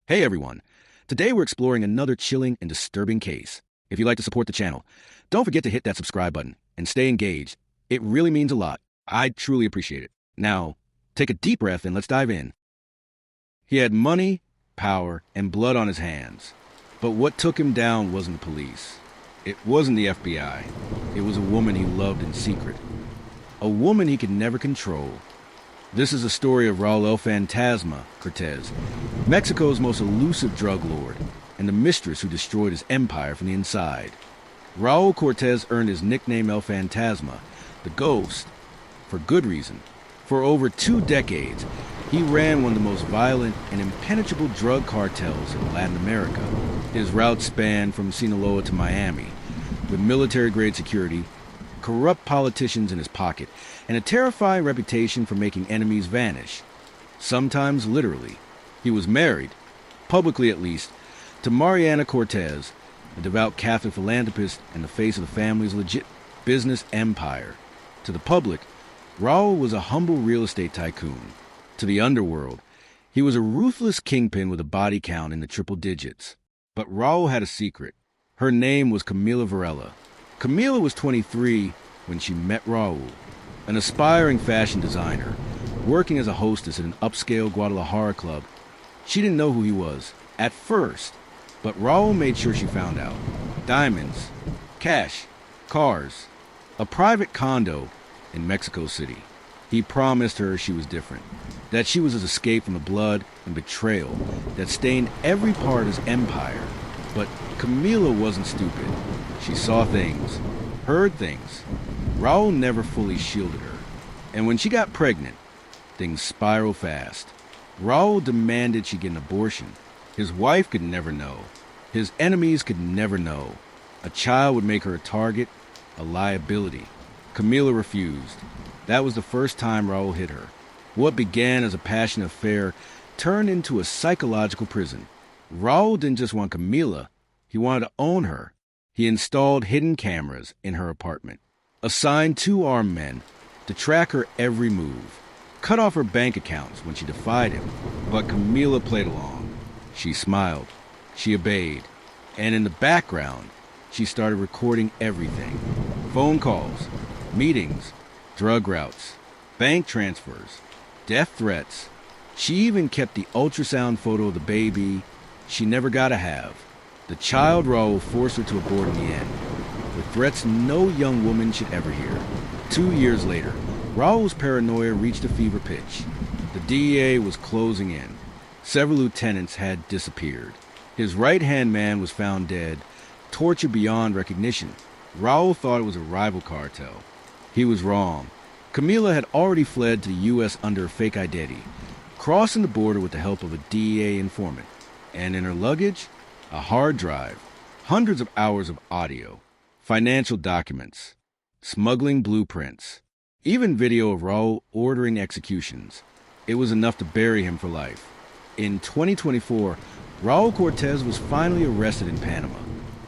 Hey everyone! Today we're exploring another chilling and disturbing case. If you'd like to support the channel, don't forget to hit that subscribe button and stay engaged. It really means a lot. I truly appreciate it. Now, take a deep breath and let's dive in. He had money, power, and blood on his hands. But what took him down wasn't the police. It wasn't the FBI. It was a woman he loved in secret. A woman he could never control. This is a story of Raul El Fantasma Cortez, Mexico's most elusive drug lord, and the mistress who destroyed his empire from the inside. Raul Cortez earned his nickname El Fantasma, the Ghost, for good reason. For over 2 decades, he ran one of the most violent and impenetrable drug cartels in Latin America. His route spanned from Sinaloa to Miami, with military-grade security, corrupt politicians in his pocket, and a terrifying reputation for making enemies vanish. Sometimes literally. He was married, publicly at least, to Mariana Cortez, a devout Catholic philanthropist and the face of the family's legit business empire. To the public, Raul was a humble real estate tycoon. To the underworld, he was a ruthless kingpin with a body count in the triple digits. But Raul had a secret. Her name was Camila Varela. Camila was 23 when she met Raul, an aspiring fashion designer, working as a hostess at an upscale Guadalajara club. She didn't know who he was, at first, but Raul made sure she found out. Diamonds, cash, cars, a private condo in Mexico City. He promised her she was different, that she was his escape from the blood and betrayal that stained every part of his empire. But Camila wasn't stupid. She saw things, heard things. Raul never fully shielded her. And when she got pregnant, things spiraled fast. Raul demanded she get an abortion. His wife could never know. His enemies could never know. A child would make her a target, a liability. Camila refused. That was the first time Raul hit her. What began as a passionate affair turned into a psychological prison. Raul didn't just want Camila, he wanted to own her. He installed hidden cameras in her apartment, assigned 2 armed men to track her every move, cut off her bank accounts when she defied him. But Camila played along. She smiled, she obeyed, and in the background, she started recording everything. Phone calls, meetings, drug routes, bank transfers, death threats. She even kept the ultrasound photo of the baby she never got to have. The child Raul forced her to abort in the end, with threats no young woman should ever hear. 2 years later, Raul's paranoia reached a fever pitch. The DEA was closing in. Several lieutenants had disappeared. His right-hand man was found dead, tortured beyond recognition. Raul thought it was a rival cartel. He was wrong. Camila had already fled to the U.S. under a fake identity, crossing the border with the help of a DEA informant. And in her luggage, a hard drive, hundreds of hours of audio, financial documents, smuggling blueprints, even video of Raul ordering executions. It was enough to bury him for life. In 2024, Raul Cortez was finally arrested in Panama.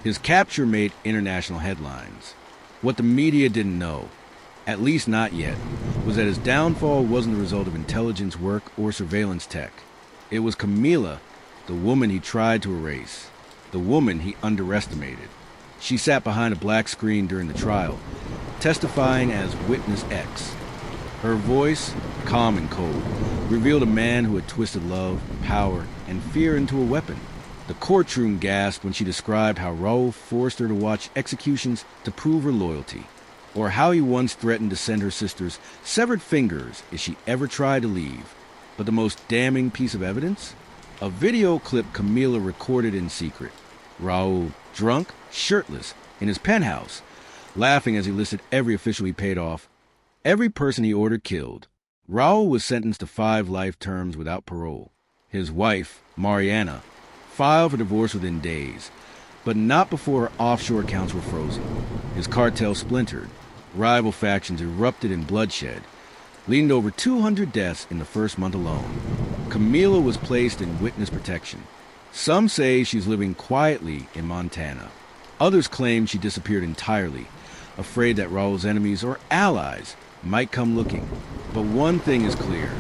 His capture made international headlines. What the media didn't know, at least not yet, was that his downfall wasn't the result of intelligence work or surveillance tech. It was Camila, the woman he tried to erase, the woman he underestimated. She sat behind a black screen during the trial, testifying as Witness X. Her voice, calm and cold, revealed a man who had twisted love, power, and fear into a weapon. The courtroom gasped when she described how Raul forced her to watch executions to prove her loyalty, or how he once threatened to send her sister's severed fingers if she ever tried to leave. But the most damning piece of evidence? A video clip Camila recorded in secret. Raul, drunk, shirtless, in his penthouse, laughing as he listed every official he paid off, every person he ordered killed. Raul was sentenced to 5 life terms without parole. His wife, Mariana, filed for divorce within days, but not before her offshore accounts were frozen. His cartel splintered. Rival factions erupted in bloodshed, leading to over 200 deaths in the first month alone. Camila was placed in witness protection. Some say she's living quietly in Montana. Others claim she disappeared entirely, afraid that Raul's enemies or allies might come looking. But one thing is clear.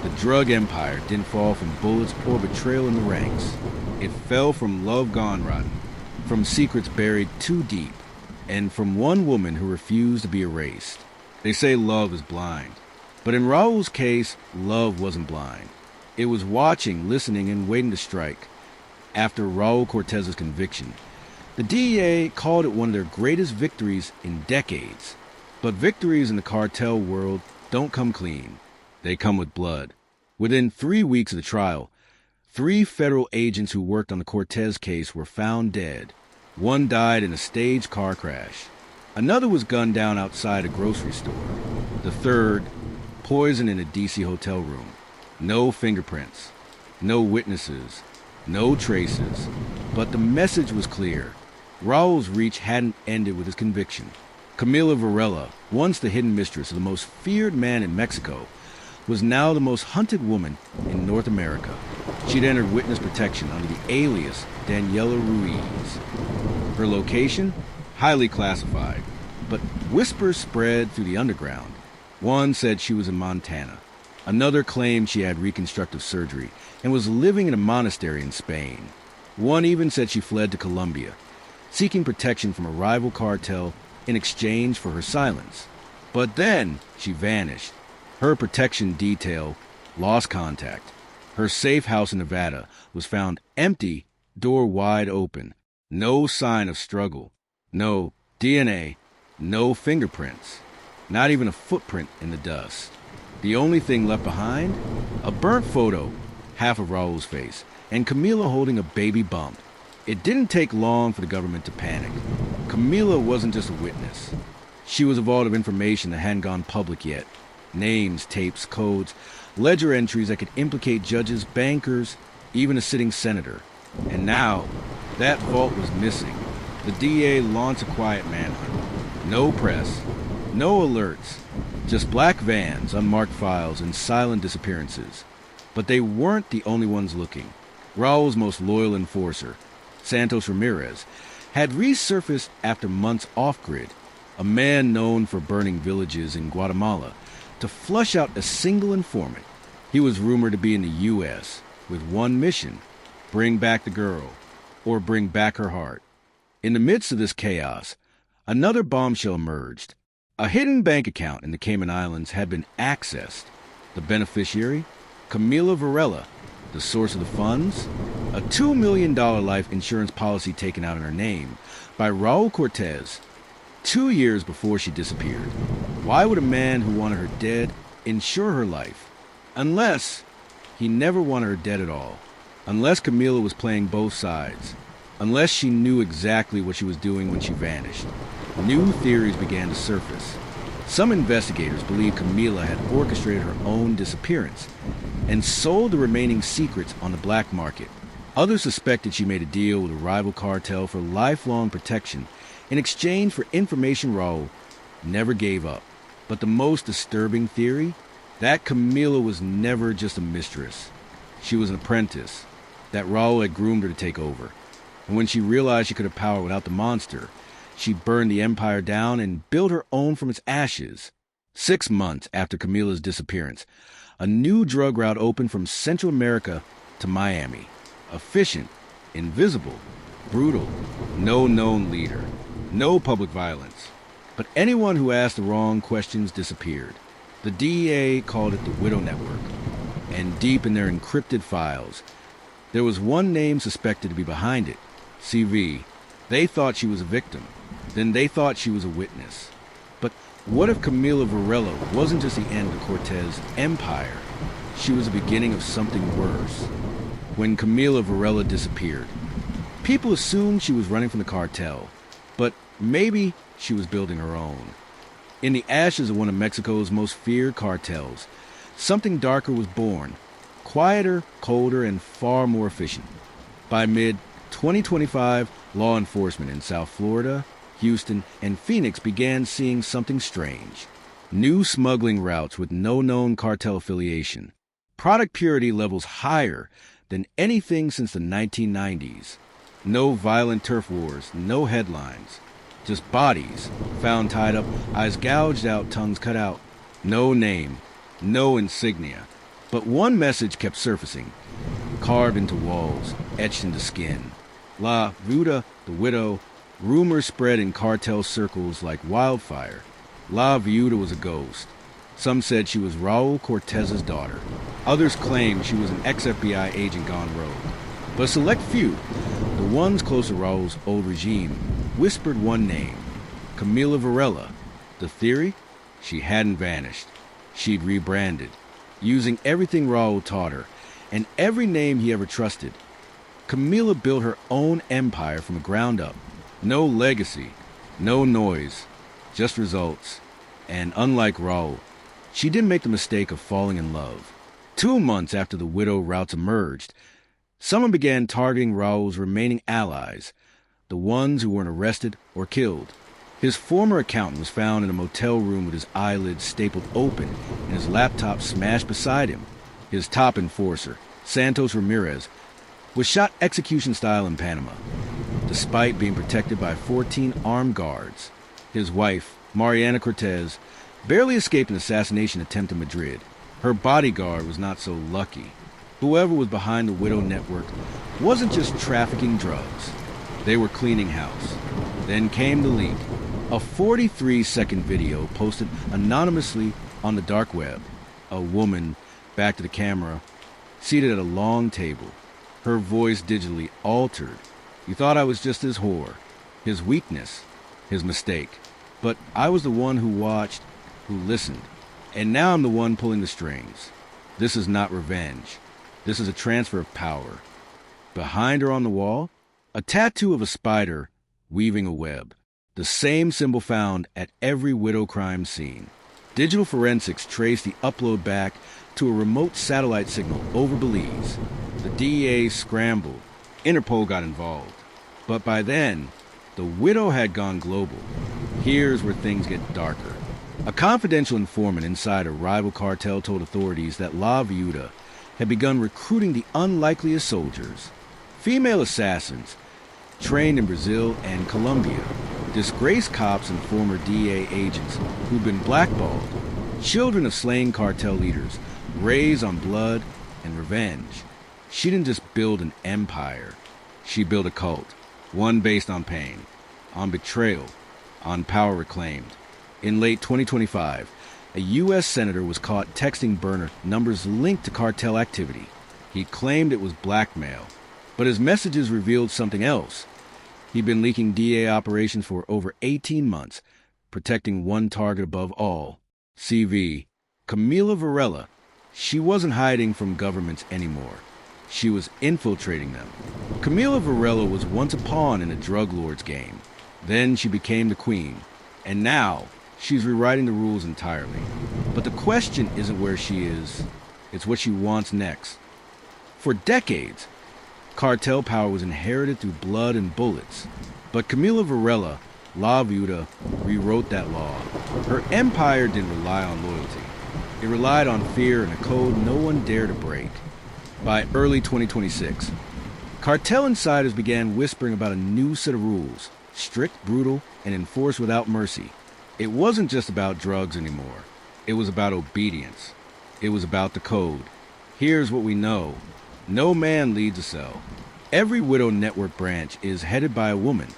The drug empire didn't fall from bullets or betrayal in the ranks. It fell from love gone rotten, from secrets buried too deep, and from one woman who refused to be erased. They say love is blind, but in Raul's case, love wasn't blind. It was watching, listening, and waiting to strike. After Raul Cortez's conviction, the DEA called it one of their greatest victories in decades. But victories in the cartel world don't come clean. They come with blood. Within 3 weeks of the trial, 3 federal agents who worked on the Cortez case were found dead. One died in a staged car crash. Another was gunned down outside a grocery store. The third, poisoned in a D.C. hotel room. No fingerprints, no witnesses, no traces. But the message was clear. Raul's reach hadn't ended with his conviction. Camila Varela, once the hidden mistress of the most feared man in Mexico, was now the most hunted woman in North America. She'd entered witness protection under the alias Daniela Ruiz. Her location? Highly classified, but whispers spread through the underground. One said she was in Montana. Another claimed she had reconstructive surgery and was living in a monastery in Spain. One even said she fled to Colombia, seeking protection from a rival cartel in exchange for her silence. But then she vanished. Her protection detail lost contact. Her safe house in Nevada was found empty, door wide open. No sign of struggle. No DNA. No fingerprints. Not even a footprint in the dust. The only thing left behind? A burnt photo, half of Raul's face, and Camila holding a baby bump. It didn't take long for the government to panic. Camila wasn't just a witness. She was a vault of information that hadn't gone public yet. Names, tapes, codes, ledger entries that could implicate judges, bankers, even a sitting senator. And now, that vault was missing. The DA launched a quiet manhunt. No press, no alerts, just black vans, unmarked files, and silent disappearances. But they weren't the only ones looking. Raul's most loyal enforcer, Santos Ramirez, had resurfaced after months off-grid, a man known for burning villages in Guatemala, to flush out a single informant. He was rumored to be in the U.S. with one mission: bring back the girl, or bring back her heart. In the midst of this chaos, another bombshell emerged. A hidden bank account in the Cayman Islands had been accessed. The beneficiary? Camila Varela. The source of the funds? A $2 million life insurance policy taken out in her name by Raul Cortez 2 years before she disappeared. Why would a man who wanted her dead insure her life? Unless he never wanted her dead at all. Unless Camila was playing both sides. Unless she knew exactly what she was doing when she vanished. New theories began to surface. Some investigators believed Camila had orchestrated her own disappearance and sold the remaining secrets on the black market. Others suspected she made a deal with a rival cartel for lifelong protection in exchange for information Raul never gave up. But the most disturbing theory? That Camila was never just a mistress. She was an apprentice. That Raul had groomed her to take over. And when she realized she could have power without the monster, she burned the empire down and built her own from its ashes. 6 months after Camila's disappearance, a new drug route opened from Central America to Miami. Efficient, invisible, brutal, no known leader, no public violence. But anyone who asked the wrong questions disappeared. The DEA called it the Widow Network. And deep in their encrypted files, there was one name suspected to be behind it: CV. They thought she was a victim. Then they thought she was a witness. But what if Camila Varela wasn't just the end of Cortez' empire? She was the beginning of something worse. When Camila Varela disappeared, people assumed she was running from the cartel, but maybe she was building her own. In the ashes of one of Mexico's most feared cartels, something darker was born, quieter, colder, and far more efficient. By mid-2025, law enforcement in South Florida, Houston, and Phoenix began seeing something strange. New smuggling routes with no known cartel affiliation. Product purity levels higher than anything since the 1990s. No violent turf wars, no headlines. Just bodies, found tied up, eyes gouged out, tongues cut out. No name, no insignia. But one message kept surfacing, carved into walls, etched into skin. La Viuda, the widow, rumors spread in cartel circles like wildfire. La Viuda was a ghost. Some said she was Raul Cortez's daughter. Others claimed she was an ex-FBI agent gone rogue. But a select few, the ones close to Raul's old regime, whispered one name, Camila Varela. The theory? She hadn't vanished. She'd rebranded, using everything Raul taught her, and every name he ever trusted. Camila built her own empire from the ground up. No legacy, no noise, just results. And unlike Raul, she didn't make the mistake of falling in love. 2 months after the widow routes emerged, someone began targeting Raul's remaining allies, the ones who weren't arrested or killed. His former accountant was found in a motel room with his eyelids stapled open and his laptop smashed beside him. His top enforcer, Santos Ramirez, was shot execution-style in Panama, despite being protected by 14 armed guards. His wife, Mariana Cortez, barely escaped an assassination attempt in Madrid. Her bodyguard was not so lucky. Whoever was behind the Widow network wasn't just trafficking drugs. They were cleaning house. Then came the leak. A 43-second video posted anonymously on the dark web. A woman, back to the camera, seated at a long table. Her voice digitally altered. You thought I was just his whore, his weakness, his mistake. But I was the one who watched, who listened. And now I'm the one pulling the strings. This is not revenge. This is a transfer of power. Behind her on the wall, a tattoo of a spider weaving a web. The same symbol found at every widow crime scene. Digital forensics traced the upload back to a remote satellite signal over Belize. The DEA scrambled. Interpol got involved. But by then, the widow had gone global. Here's where things get darker. A confidential informant inside a rival cartel told authorities that La Viuda had begun recruiting the unlikeliest soldiers. Female assassins, trained in Brazil and Colombia. Disgraced cops and former DEA agents who'd been blackballed. Children of slain cartel leaders, raised on blood and revenge. She didn't just build an empire. She built a cult. One based on pain, on betrayal, on power reclaimed. In late 2025, a U.S. senator was caught texting burner numbers linked to cartel activity. He claimed it was blackmail, but his messages revealed something else. He'd been leaking DEA operations for over 18 months, protecting one target above all. CV, Camila Varela. She wasn't hiding from governments anymore. She was infiltrating them. Camila Varela was once a pawn in a drug lord's game. Then she became the queen. And now, she's rewriting the rules entirely. But the question isn't where she is, it's what she wants next. For decades, cartel power was inherited through blood and bullets. But Camila Varela, La Viuda, rewrote that law. Her empire didn't rely on loyalty. It relied on fear and a code no one dared to break. By early 2026, cartel insiders began whispering about a new set of rules, strict, brutal, and enforced without mercy. It wasn't just about drugs anymore. It was about obedience. It was about the code. Here's what we know. No man leads a cell. Every Widow Network branch is headed by a woman,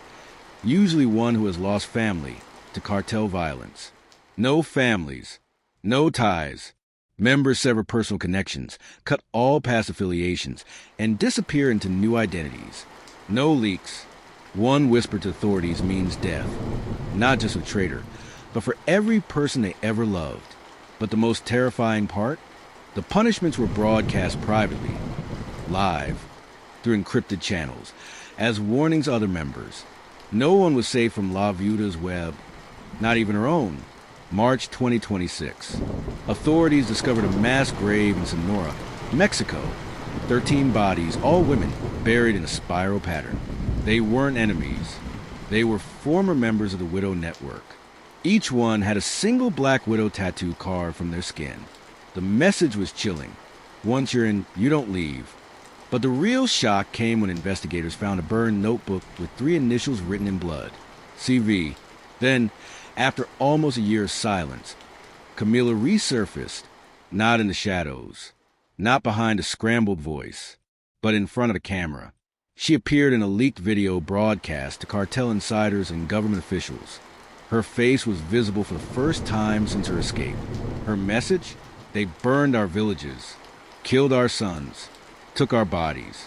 usually one who has lost family to cartel violence. No families, no ties. Members sever personal connections, cut all past affiliations, and disappear into new identities. No leaks. One whisper to authorities means death. Not just a traitor, but for every person they ever loved. But the most terrifying part? The punishments were broadcast privately, live, through encrypted channels, as warnings to other members. No one was safe from La Viuda's web, not even her own. March 2026. Authorities discovered a mass grave in Sonora, Mexico. 13 bodies, all women, buried in a spiral pattern. They weren't enemies. They were former members of the Widow Network. Each one had a single black widow tattoo carved from their skin. The message was chilling. Once you're in, you don't leave. But the real shock came when investigators found a burned notebook with 3 initials written in blood. CV. Then, after almost a year of silence, Camila resurfaced, not in the shadows, not behind a scrambled voice, but in front of the camera. She appeared in a leaked video broadcast to cartel insiders and government officials. Her face was visible for the first time since her escape. Her message? They burned our villages, killed our sons, took our bodies.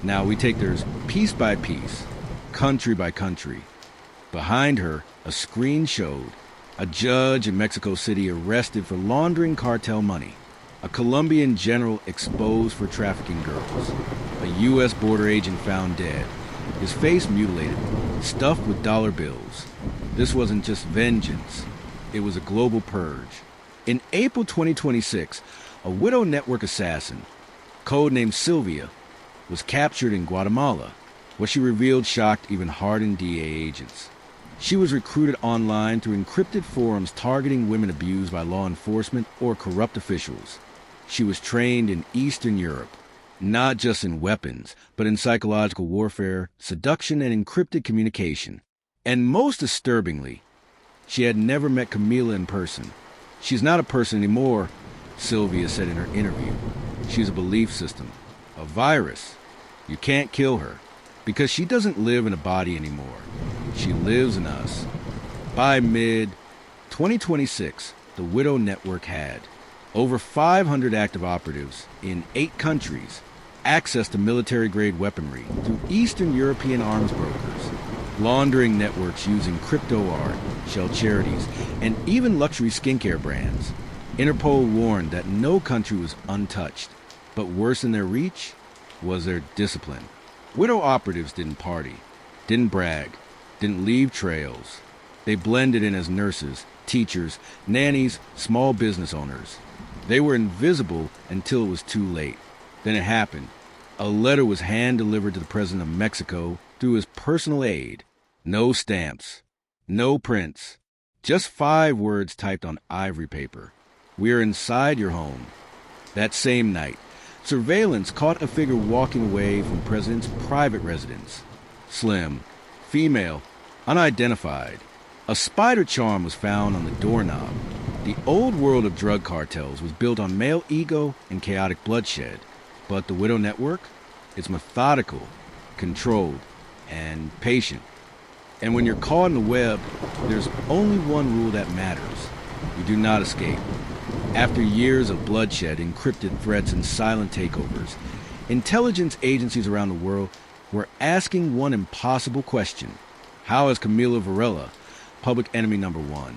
Now we take theirs piece by piece, country by country. Behind her, a screen showed a judge in Mexico City arrested for laundering cartel money, a Colombian general exposed for trafficking girls, a U.S. border agent found dead, his face mutilated, stuffed with dollar bills. This wasn't just vengeance, it was a global purge. In April 2026, a Widow Network assassin, codenamed Sylvia, was captured in Guatemala, where she revealed shocked even hardened DEA agents. She was recruited online through encrypted forums targeting women abused by law enforcement or corrupt officials. She was trained in Eastern Europe, not just in weapons, but in psychological warfare, seduction, and encrypted communication. And most disturbingly, she had never met Camila in person. She's not a person anymore, Sylvia said in her interview. She's a belief system, a virus. You can't kill her, because she doesn't live in a body anymore. She lives in us. By mid-2026, the Widow Network had over 500 active operatives in 8 countries, access to military-grade weaponry through Eastern European arms brokers, laundering networks using crypto art, shell charities, and even luxury skincare brands. Interpol warned that no country was untouched, but worse in their reach was their discipline. Widow operatives didn't party, didn't brag, didn't leave trails. They blended in as nurses, teachers, nannies, small business owners. They were invisible until it was too late. Then it happened. A letter was hand-delivered to the president of Mexico through his personal aide. No stamps, no prints, just 5 words typed on ivory paper. We are inside your home. That same night, surveillance caught a figure walking away from the president's private residence. Slim, female, unidentified. A spider charm was found on the doorknob. The old world of drug cartels was built on male ego and chaotic bloodshed. But the Widow Network? It's methodical, controlled, and patient. And when you're caught in the web, there's only one rule that matters. You do not escape. After years of bloodshed, encrypted threats, and silent takeovers, intelligence agencies around the world were asking one impossible question. How has Camila Varela, public enemy #1,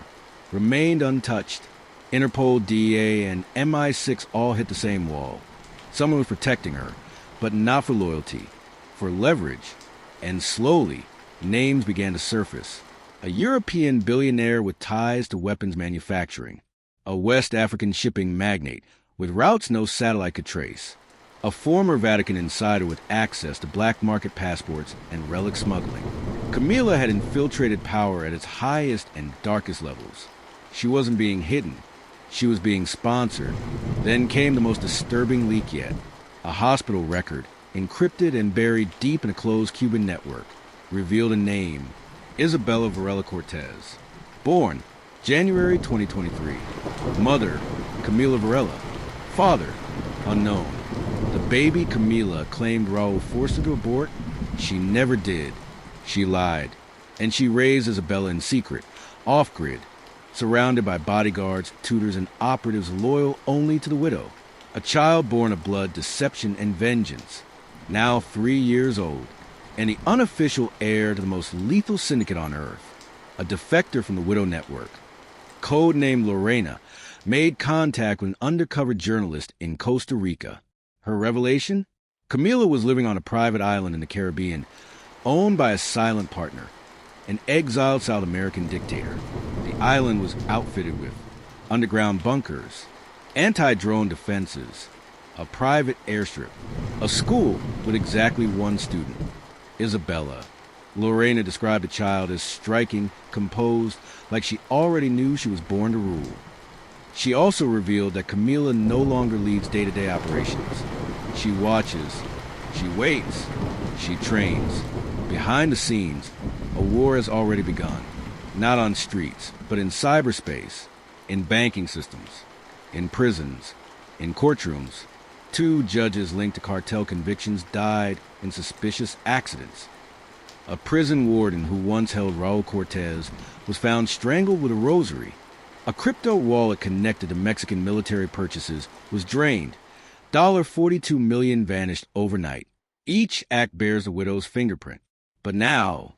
remained untouched? Interpol, DEA, and MI6 all hit the same wall. Someone was protecting her, but not for loyalty, for leverage. And slowly, names began to surface. A European billionaire with ties to weapons manufacturing. A West African shipping magnate with routes no satellite could trace. A former Vatican insider with access to black market passports and relic smuggling. Camila had infiltrated power at its highest and darkest levels. She wasn't being hidden. She was being sponsored. Then came the most disturbing leak yet. A hospital record, encrypted and buried deep in a closed Cuban network, revealed a name, Isabela Varela Cortez. Born January 2023. Mother, Camila Varela. Father, unknown. The baby Camila claimed Raul forced her to abort. She never did. She lied. And she raised Isabela in secret, off-grid, surrounded by bodyguards, tutors, and operatives loyal only to the widow. A child born of blood, deception, and vengeance. Now 3 years old, and the unofficial heir to the most lethal syndicate on Earth. A defector from the Widow Network, codenamed Lorena, made contact with an undercover journalist in Costa Rica. Her revelation? Camila was living on a private island in the Caribbean, owned by a silent partner, an exiled South American dictator. The island was outfitted with underground bunkers, anti-drone defenses, a private airstrip, a school with exactly 1 student, Isabela. Lorena described the child as striking, composed, like she already knew she was born to rule. She also revealed that Camila no longer leads day-to-day operations. She watches, she waits, she trains. Behind the scenes, a war has already begun. Not on streets, but in cyberspace, in banking systems, in prisons, in courtrooms, 2 judges linked to cartel convictions died in suspicious accidents. A prison warden who once held Raul Cortez was found strangled with a rosary. A crypto wallet connected to Mexican military purchases was drained. $42 million vanished overnight. Each act bears the widow's fingerprint. But now,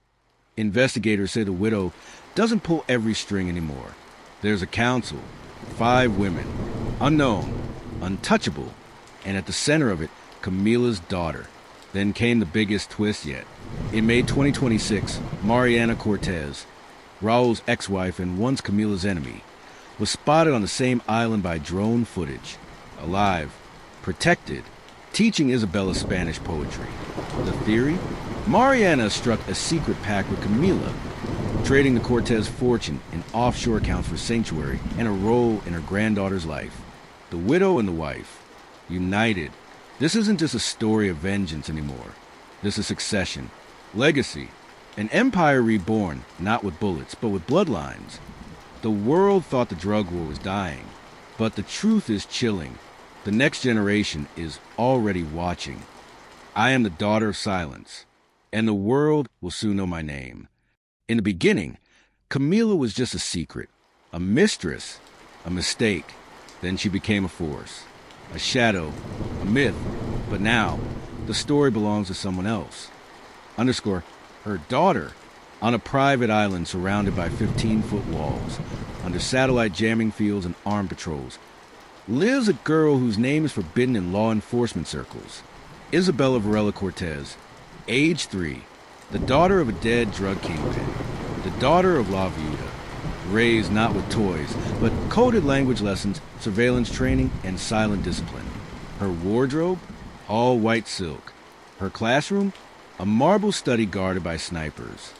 investigators say the widow doesn't pull every string anymore. There's a council, 5 women, unknown, untouchable, and at the center of it, Camila's daughter. Then came the biggest twist yet. In May 2026, Mariana Cortez, Raul's ex-wife and once Camila's enemy, was spotted on the same island by drone footage, alive, protected, teaching Isabela Spanish poetry. The theory? Mariana struck a secret pact with Camila, trading the Cortez fortune in offshore accounts for sanctuary and a role in her granddaughter's life. The widow and the wife, united. This isn't just a story of vengeance anymore. This is succession, legacy, an empire reborn, not with bullets, but with bloodlines. The world thought the drug war was dying, but the truth is chilling. The next generation is already watching. I am the daughter of silence, and the world will soon know my name. In the beginning, Camila was just a secret, a mistress, a mistake. Then she became a force, a shadow, a myth. But now, the story belongs to someone else. Her daughter, on a private island surrounded by 15-foot walls, under satellite jamming fields and armed patrols, lives a girl whose name is forbidden in law enforcement circles. Isabela Varela Cortez, age 3, the daughter of a dead drug kingpin, the daughter of La Viuda, raised not with toys, but coded language lessons, surveillance training, and silent discipline. Her wardrobe? All white silk. Her classroom? A marble study guarded by snipers.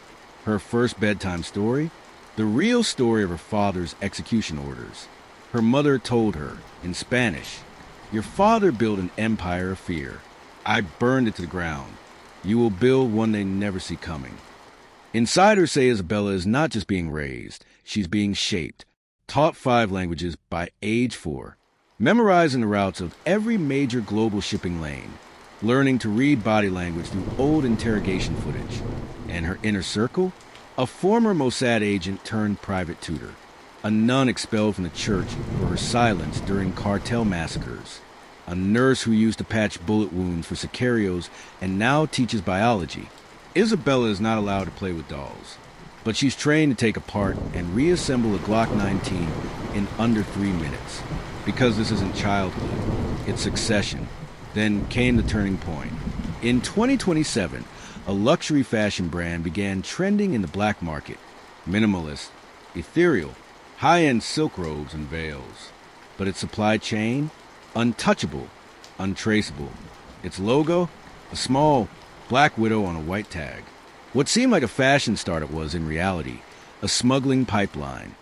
Her first bedtime story? The real story of her father's execution orders. Her mother told her, in Spanish, "Your father built an empire of fear. I burned it to the ground. You will build one they never see coming." Insiders say Isabela is not just being raised, she's being shaped, taught 5 languages by age 4, memorizing the routes of every major global shipping lane, learning to read body language through old interrogation footage. And her inner circle? A former Mossad agent turned private tutor, a nun expelled from the church for her silence during cartel massacres, a nurse who used to patch bullet wounds for sicarios and now teaches biology. Isabela is not allowed to play with dolls, but she's trained to take apart and reassemble a Glock 19 in under 3 minutes. Because this isn't childhood, it's succession. Then came the turning point. In 2027, a luxury fashion brand began trending in the black market. Minimalist, ethereal, high-end silk robes and veils. But its supply chain? Untouchable, untraceable. Its logo? A small black widow on a white tag. What seemed like a fashion startup was, in reality, a smuggling pipeline.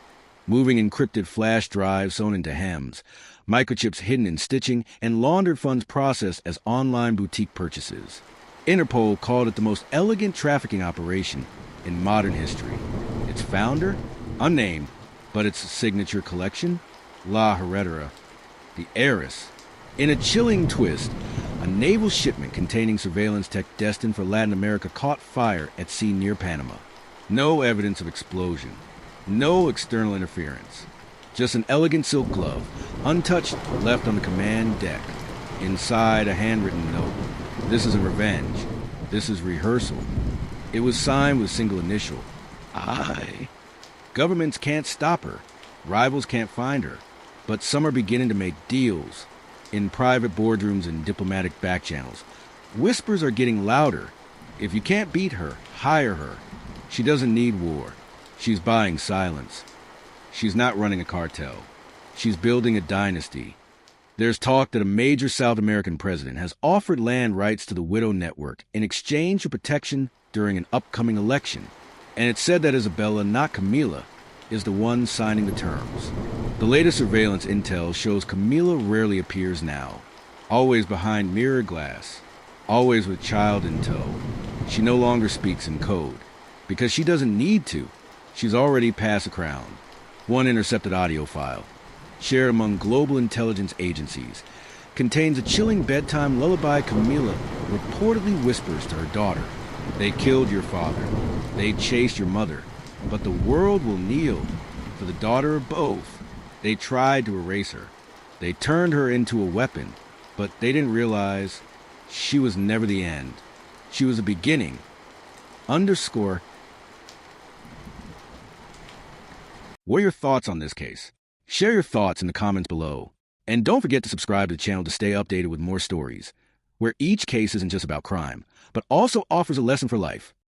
Moving encrypted flash drives sewn into hems, microchips hidden in stitching, and laundered funds processed as online boutique purchases. Interpol called it the most elegant trafficking operation in modern history. Its founder? Unnamed, but its signature collection? La Heredera, the heiress. In a chilling twist, a naval shipment containing surveillance tech destined for Latin America caught fire at sea near Panama. No evidence of explosion. No external interference. Just an elegant silk glove, untouched, left on the command deck. Inside, a handwritten note. This isn't revenge. This is rehearsal. It was signed with a single initial. I. Governments can't stop her. Rivals can't find her. But some are beginning to make deals. In private boardrooms and diplomatic back channels. Whispers are getting louder. If you can't beat her, hire her. She doesn't need war. She's buying silence. She's not running a cartel. She's building a dynasty. There's talk that a major South American president has offered land rights to the Widow Network in exchange for protection during an upcoming election. And it's said that Isabela, not Camila, is the one signing the terms. The latest surveillance intel shows Camila rarely appears now. Always behind mirror glass. Always with child in tow. She no longer speaks in code. Because she doesn't need to. She's already passed a crown. One intercepted audio file, shared among global intelligence agencies, contains a chilling bedtime lullaby Camila reportedly whispers to her daughter. They killed your father. They chased your mother. But the world will kneel for the daughter of both. They tried to erase her. They turned her into a weapon, but they didn't realize she was never the end. She was a beginning. Underscore. What are your thoughts on this case? Share your thoughts in the comments below. And don't forget to subscribe to the channel to stay updated with more stories, where each case isn't just about crime, but also offers a lesson for life.